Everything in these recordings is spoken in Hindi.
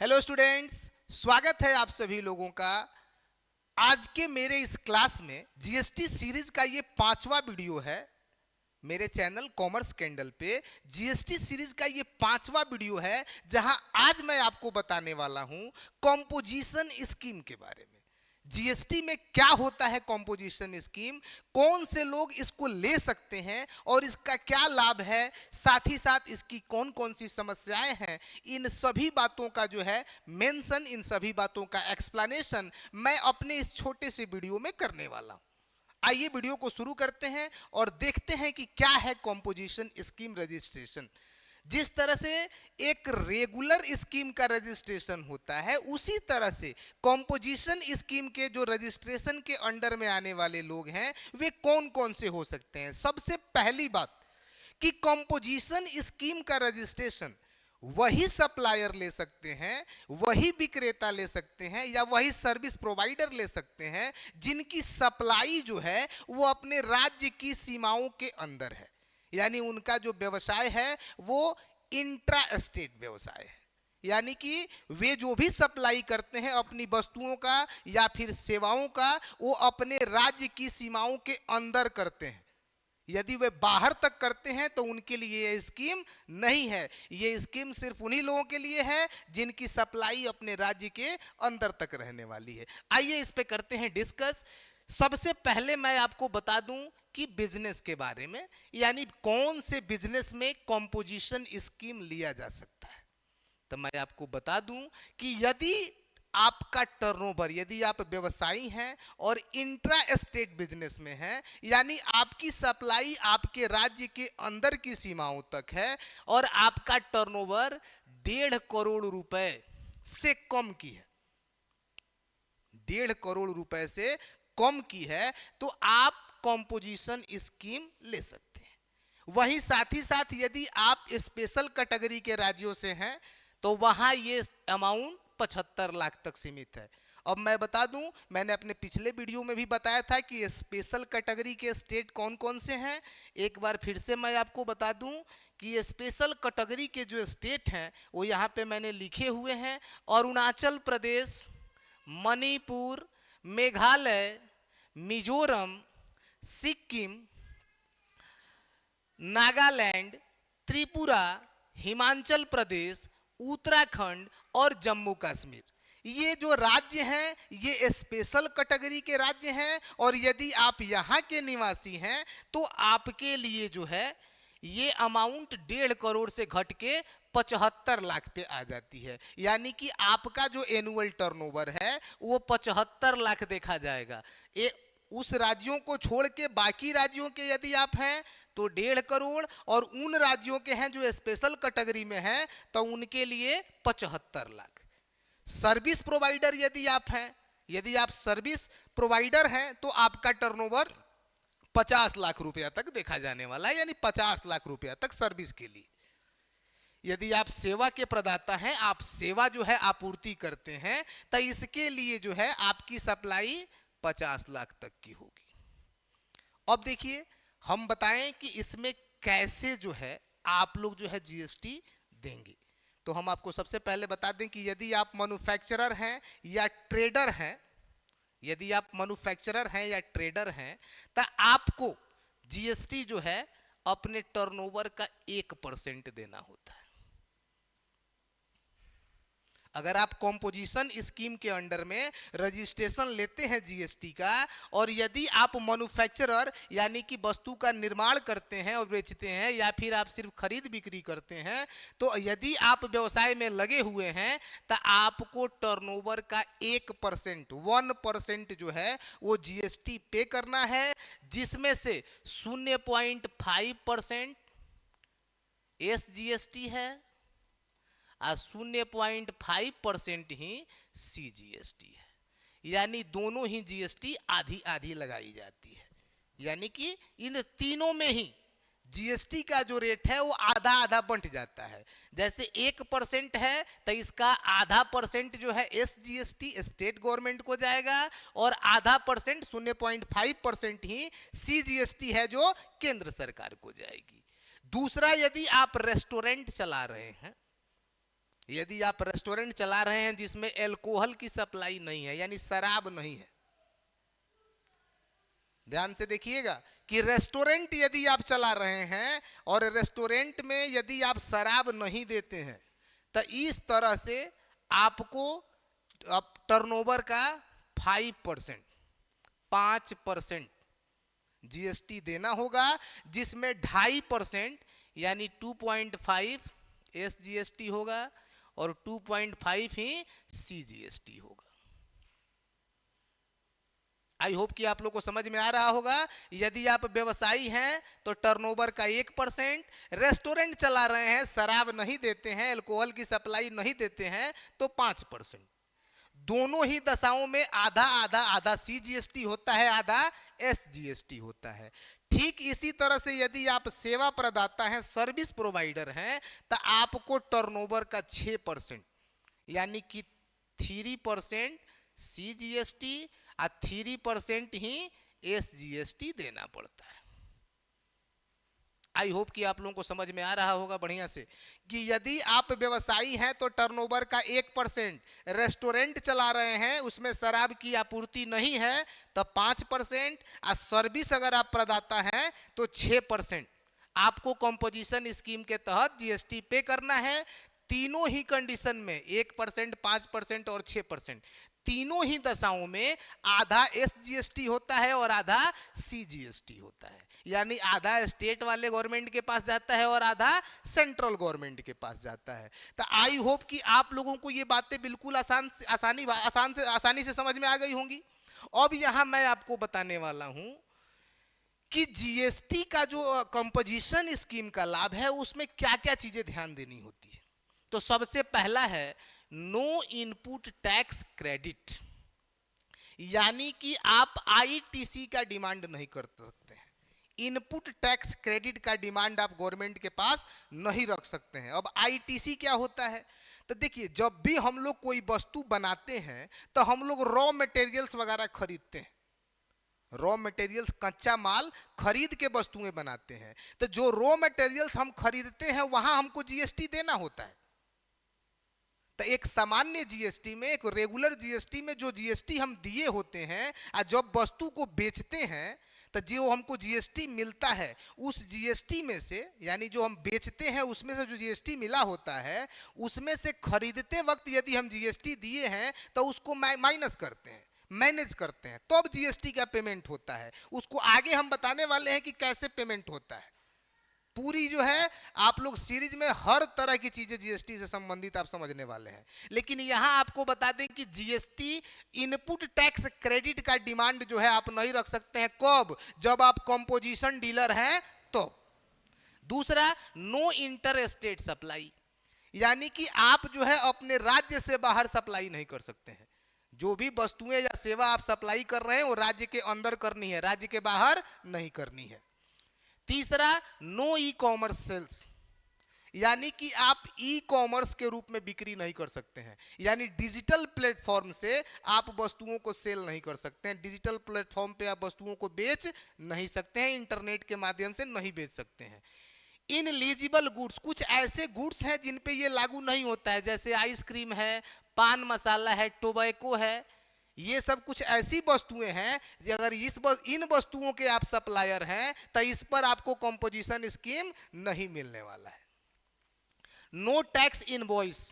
हेलो स्टूडेंट्स, स्वागत है आप सभी लोगों का आज के मेरे इस क्लास में। जीएसटी सीरीज का ये 5वां वीडियो है मेरे चैनल कॉमर्स कैंडल पे। जीएसटी सीरीज का ये 5वां वीडियो है जहां आज मैं आपको बताने वाला हूं कॉम्पोजिशन स्कीम के बारे में। जीएसटी में क्या होता है कॉम्पोजिशन स्कीम, कौन से लोग इसको ले सकते हैं और इसका क्या लाभ है, साथ ही साथ इसकी कौन कौन सी समस्याएं हैं, इन सभी बातों का जो है मेंशन, इन सभी बातों का एक्सप्लेनेशन मैं अपने इस छोटे से वीडियो में करने वाला हूं। आइए वीडियो को शुरू करते हैं और देखते हैं कि क्या है कॉम्पोजिशन स्कीम रजिस्ट्रेशन। जिस तरह से एक रेगुलर स्कीम का रजिस्ट्रेशन होता है, उसी तरह से कॉम्पोजिशन स्कीम के जो रजिस्ट्रेशन के अंडर में आने वाले लोग हैं वे कौन कौन से हो सकते हैं। सबसे पहली बात कि कॉम्पोजिशन स्कीम का रजिस्ट्रेशन वही सप्लायर ले सकते हैं, वही विक्रेता ले सकते हैं या वही सर्विस प्रोवाइडर ले सकते हैं जिनकी सप्लाई जो है वो अपने राज्य की सीमाओं के अंदर है। यानी उनका जो व्यवसाय है वो इंट्रा स्टेट व्यवसाय है, यानी कि वे जो भी सप्लाई करते हैं अपनी वस्तुओं का या फिर सेवाओं का, वो अपने राज्य की सीमाओं के अंदर करते हैं। यदि वे बाहर तक करते हैं तो उनके लिए यह स्कीम नहीं है। यह स्कीम सिर्फ उन्हीं लोगों के लिए है जिनकी सप्लाई अपने राज्य के अंदर तक रहने वाली है। आइए इस पे करते हैं डिस्कस। सबसे पहले मैं आपको बता दूं कि बिजनेस के बारे में, यानी कौन से बिजनेस में कॉम्पोजिशन स्कीम लिया जा सकता है। तो मैं आपको बता दूं कि यदि आपका टर्नओवर, यदि आप व्यवसायी हैं और इंट्रा स्टेट बिजनेस में हैं, यानी आपकी सप्लाई आपके राज्य के अंदर की सीमाओं तक है और आपका टर्नओवर 1.5 करोड़ रुपए से कम की है, 1.5 करोड़ रुपए से कम की है, तो आप कॉम्पोजिशन स्कीम ले सकते हैं। वहीं साथ ही साथ यदि आप स्पेशल कैटेगरी के राज्यों से हैं तो वहां ये अमाउंट 75 लाख तक सीमित है। अब मैं बता दूं, मैंने अपने पिछले वीडियो में भी बताया था कि स्पेशल कैटेगरी के स्टेट कौन कौन से हैं। एक बार फिर से मैं आपको बता दूं कि स्पेशल कैटेगरी के जो स्टेट हैं वो यहाँ पे मैंने लिखे हुए हैं। अरुणाचल प्रदेश, मणिपुर, मेघालय, मिजोरम, सिक्किम, नागालैंड, त्रिपुरा, हिमाचल प्रदेश, उत्तराखंड और जम्मू कश्मीर। ये जो राज्य हैं ये स्पेशल कैटेगरी के राज्य हैं और यदि आप यहाँ के निवासी हैं तो आपके लिए जो है ये अमाउंट 1.5 करोड़ से घट के 75 लाख पे आ जाती है। यानी कि आपका जो एनुअल टर्नओवर है वो 75 लाख देखा जाएगा। ये उस राज्यों को छोड़ के बाकी राज्यों के यदि आप हैं तो 1.5 करोड़, और उन राज्यों के हैं जो स्पेशल कैटेगरी में हैं तो उनके लिए 75 लाख। सर्विस प्रोवाइडर यदि आप हैं, यदि आप सर्विस प्रोवाइडर हैं तो आपका टर्नओवर 50 लाख रुपया तक देखा जाने वाला है, यानी 50 लाख रुपया तक सर्विस के लिए। यदि आप सेवा के प्रदाता हैं, आप सेवा जो है आपूर्ति करते हैं, तो इसके लिए जो है आपकी सप्लाई 50 लाख तक की होगी। अब देखिए हम बताएं कि इसमें कैसे जो है आप लोग जो है जीएसटी देंगे। तो हम आपको सबसे पहले बता दें कि यदि आप मैन्युफैक्चरर हैं या ट्रेडर हैं, यदि आप मैन्युफैक्चरर हैं या ट्रेडर हैं तो आपको जीएसटी जो है अपने टर्नओवर का 1% देना होता है। अगर आप कॉम्पोजिशन स्कीम के अंडर में रजिस्ट्रेशन लेते हैं जीएसटी का, और यदि आप मैन्युफैक्चरर यानी कि वस्तु का निर्माण करते हैं और बेचते हैं या फिर आप सिर्फ खरीद बिक्री करते हैं, तो यदि आप व्यवसाय में लगे हुए हैं तो आपको टर्नओवर का 1% जो है वो जीएसटी पे करना है, जिसमें से 0.5% एसजीएसटी है और 0.5% ही सीजीएसटी है। यानी दोनों ही जीएसटी आधी आधी लगाई जाती है, यानी कि इन तीनों में ही जीएसटी का जो रेट है वो आधा आधा बंट जाता है। जैसे 1% है तो इसका आधा परसेंट जो है एसजीएसटी स्टेट गवर्नमेंट को जाएगा और आधा परसेंट 0.5% ही सीजीएसटी है जो केंद्र सरकार को जाएगी। दूसरा, यदि आप रेस्टोरेंट चला रहे हैं यदि आप रेस्टोरेंट चला रहे हैं जिसमें एल्कोहल की सप्लाई नहीं है, यानी शराब नहीं है, ध्यान से देखिएगा कि रेस्टोरेंट यदि आप चला रहे हैं और रेस्टोरेंट में यदि आप शराब नहीं देते हैं, तो इस तरह से आपको टर्नओवर का 5% जीएसटी देना होगा, जिसमें 2.5% यानी 2.5 एसजीएसटी होगा और 2.5 ही सीजीएसटी होगा। आई होप कि आप लोग को समझ में आ रहा होगा। यदि आप व्यवसायी हैं तो टर्नओवर का 1%, रेस्टोरेंट चला रहे हैं, शराब नहीं देते हैं, अल्कोहल की सप्लाई नहीं देते हैं, तो 5%। दोनों ही दशाओं में आधा आधा, आधा सीजीएसटी होता है, आधा एसजीएसटी होता है। ठीक इसी तरह से यदि आप सेवा प्रदाता हैं, सर्विस प्रोवाइडर हैं, तो आपको टर्नओवर का 6% यानी कि 3% सीजीएसटी और 3% ही एसजीएसटी देना पड़ता है। आई होप कि आप लोगों को समझ में आ रहा होगा बढ़िया से कि यदि आप व्यवसायी हैं तो टर्नओवर का 1%, रेस्टोरेंट चला रहे हैं उसमें शराब की आपूर्ति नहीं है तो 5%, और सर्विस अगर आप प्रदाता हैं तो 6% आपको कंपोजिशन स्कीम के तहत जीएसटी पे करना है। तीनों ही कंडीशन में 1%, 5% और 6%, तीनों ही दशाओं में आधा एसजीएसटी होता है और आधा सीजीएसटी होता है, यानी आधा स्टेट वाले गवर्नमेंट के पास जाता है और आधा सेंट्रल गवर्नमेंट के पास जाता है। तो आई होप कि आप लोगों को ये बातें बिल्कुल आसानी से समझ में आ गई होंगी। अब यहां मैं आपको बताने वाला हूं कि जीएसटी का जो कंपोजिशन स्कीम का लाभ है उसमें क्या क्या चीजें ध्यान देनी होती है। तो सबसे पहला है नो इनपुट टैक्स क्रेडिट, यानी कि आप आईटीसी का डिमांड नहीं कर सकते हैं। इनपुट टैक्स क्रेडिट का डिमांड आप गवर्नमेंट के पास नहीं रख सकते हैं। अब आईटीसी क्या होता है, तो देखिए जब भी हम लोग कोई वस्तु बनाते हैं तो हम लोग रॉ मटेरियल्स वगैरह खरीदते हैं, रॉ मटेरियल्स कच्चा माल खरीद के वस्तुएं बनाते हैं। तो जो रॉ मटेरियल्स हम खरीदते हैं वहां हमको जीएसटी देना होता है। तो एक सामान्य जीएसटी में, एक रेगुलर जीएसटी में जो जीएसटी हम दिए होते हैं और जब वस्तु को बेचते हैं तो जो हमको जीएसटी मिलता है उस जीएसटी में से, यानी जो हम बेचते हैं उसमें से जो जीएसटी मिला होता है उसमें से खरीदते वक्त यदि हम जीएसटी दिए हैं तो उसको माइनस करते हैं, मैनेज करते हैं, तब जीएसटी का पेमेंट होता है। उसको आगे हम बताने वाले हैं कि कैसे पेमेंट होता है। पूरी जो है आप लोग सीरीज में हर तरह की चीजें जीएसटी से संबंधित आप समझने वाले हैं। लेकिन यहां आपको बता दें कि जीएसटी इनपुट टैक्स क्रेडिट का डिमांड जो है आप नहीं रख सकते हैं। कब? जब आप कंपोजिशन डीलर हैं तो। दूसरा, नो इंटर स्टेट सप्लाई, यानी कि आप जो है अपने राज्य से बाहर सप्लाई नहीं कर सकते हैं। जो भी वस्तुएं या सेवा आप सप्लाई कर रहे हैं वो राज्य के अंदर करनी है, राज्य के बाहर नहीं करनी है। तीसरा, नो ई कॉमर्स सेल्स, यानी कि आप ई कॉमर्स के रूप में बिक्री नहीं कर सकते हैं, यानी डिजिटल प्लेटफॉर्म से आप वस्तुओं को सेल नहीं कर सकते हैं। डिजिटल प्लेटफॉर्म पे आप वस्तुओं को बेच नहीं सकते हैं, इंटरनेट के माध्यम से नहीं बेच सकते हैं। इनएलिजिबल गुड्स, कुछ ऐसे गुड्स हैं जिन पे ये लागू नहीं होता है, जैसे आइसक्रीम है, पान मसाला है, टोबैको है, ये सब कुछ ऐसी वस्तुएं हैं कि अगर इन वस्तुओं के आप सप्लायर हैं तो इस पर आपको कंपोजिशन स्कीम नहीं मिलने वाला है। नो टैक्स इनवॉइस,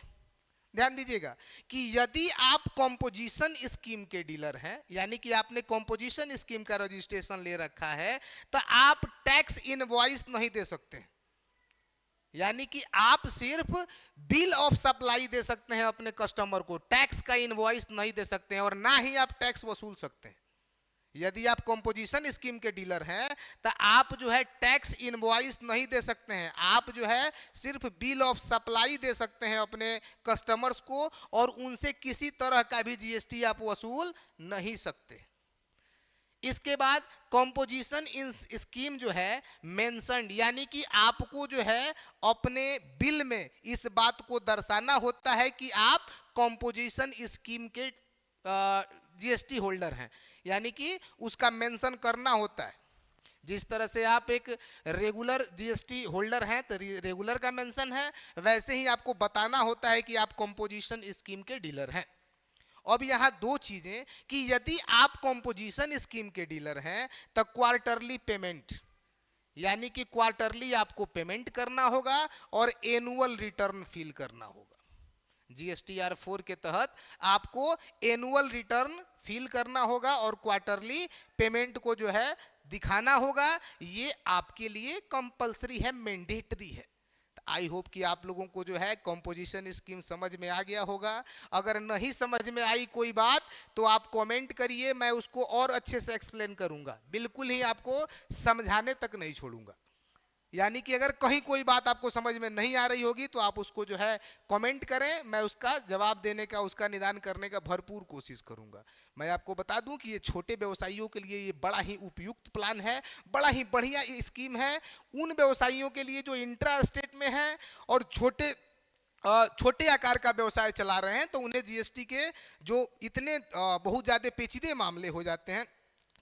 ध्यान दीजिएगा कि यदि आप कंपोजिशन स्कीम के डीलर हैं, यानी कि आपने कंपोजिशन स्कीम का रजिस्ट्रेशन ले रखा है, तो आप टैक्स इनवॉइस नहीं दे सकते। यानी कि आप सिर्फ बिल ऑफ सप्लाई दे सकते हैं अपने कस्टमर को, टैक्स का इनवॉइस नहीं दे सकते हैं और ना ही आप टैक्स वसूल सकते हैं। यदि आप कंपोजिशन स्कीम के डीलर हैं तो आप जो है टैक्स इनवॉइस नहीं दे सकते हैं, आप जो है सिर्फ बिल ऑफ सप्लाई दे सकते हैं अपने कस्टमर्स को और उनसे किसी तरह का भी जीएसटी आप वसूल नहीं सकते। इसके बाद कंपोजिशन इन स्कीम जो है मेंशन्ड, यानी कि आपको जो है अपने बिल में इस बात को दर्शाना होता है कि आप कंपोजिशन स्कीम के जीएसटी होल्डर हैं, यानी कि उसका मेंशन करना होता है। जिस तरह से आप एक रेगुलर जीएसटी होल्डर हैं तो रेगुलर का मेंशन है, वैसे ही आपको बताना होता है कि आप कंपोजिशन स्कीम के डीलर हैं। अब यहाँ दो चीजें कि यदि आप कंपोजिशन स्कीम के डीलर हैं तो क्वार्टरली पेमेंट, यानी कि क्वार्टरली आपको पेमेंट करना होगा और एनुअल रिटर्न फिल करना होगा। जीएसटीआर 4 के तहत आपको एनुअल रिटर्न फिल करना होगा और क्वार्टरली पेमेंट को जो है दिखाना होगा। ये आपके लिए कंपलसरी है, मैंडेटरी है। आई होप कि आप लोगों को जो है कंपोजिशन स्कीम समझ में आ गया होगा। अगर नहीं समझ में आई कोई बात तो आप कमेंट करिए, मैं उसको और अच्छे से एक्सप्लेन करूंगा, बिल्कुल ही आपको समझाने तक नहीं छोड़ूंगा। यानी कि अगर कहीं कोई बात आपको समझ में नहीं आ रही होगी तो आप उसको जो है कमेंट करें, मैं उसका जवाब देने का, उसका निदान करने का भरपूर कोशिश करूंगा। मैं आपको बता दूं कि ये छोटे व्यवसायियों के लिए ये बड़ा ही उपयुक्त प्लान है, बड़ा ही बढ़िया स्कीम है उन व्यवसायियों के लिए जो इंट्रा स्टेट में हैं और छोटे आकार का व्यवसाय चला रहे हैं। तो उन्हें जीएसटी के जो इतने बहुत ज़्यादा पेचीदे मामले हो जाते हैं,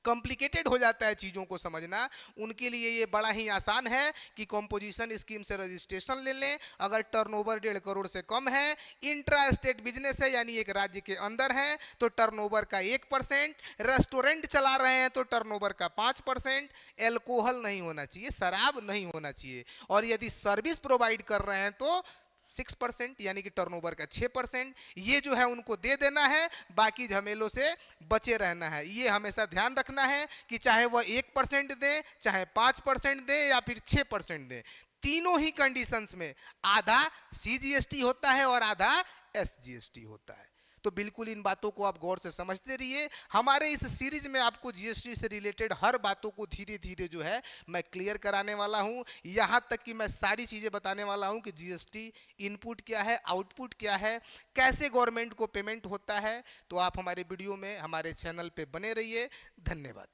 कॉम्प्लिकेटेड हो जाता है चीज़ों को समझना, उनके लिए ये बड़ा ही आसान है कि कंपोजिशन स्कीम से रजिस्ट्रेशन ले लें। अगर टर्नओवर 1.5 करोड़ से कम है, इंट्रा स्टेट बिजनेस है यानी एक राज्य के अंदर है तो टर्नओवर का 1%, रेस्टोरेंट चला रहे हैं तो टर्नओवर का 5%, एल्कोहल नहीं होना चाहिए, शराब नहीं होना चाहिए, और यदि सर्विस प्रोवाइड कर रहे हैं तो 6% यानी कि टर्नओवर का 6%, ये जो है उनको दे देना है, बाकी झमेलों से बचे रहना है। ये हमेशा ध्यान रखना है कि चाहे वह 1% दे, चाहे 5% दे या फिर 6% दे, तीनों ही कंडीशंस में आधा सीजीएसटी होता है और आधा एसजीएसटी होता है। तो बिल्कुल इन बातों को आप गौर से समझते रहिए। हमारे इस सीरीज में आपको जीएसटी से रिलेटेड हर बातों को धीरे धीरे जो है मैं क्लियर कराने वाला हूं, यहां तक कि मैं सारी चीजें बताने वाला हूं कि जीएसटी इनपुट क्या है, आउटपुट क्या है, कैसे गवर्नमेंट को पेमेंट होता है। तो आप हमारे वीडियो में, हमारे चैनल पे बने रहिए। धन्यवाद।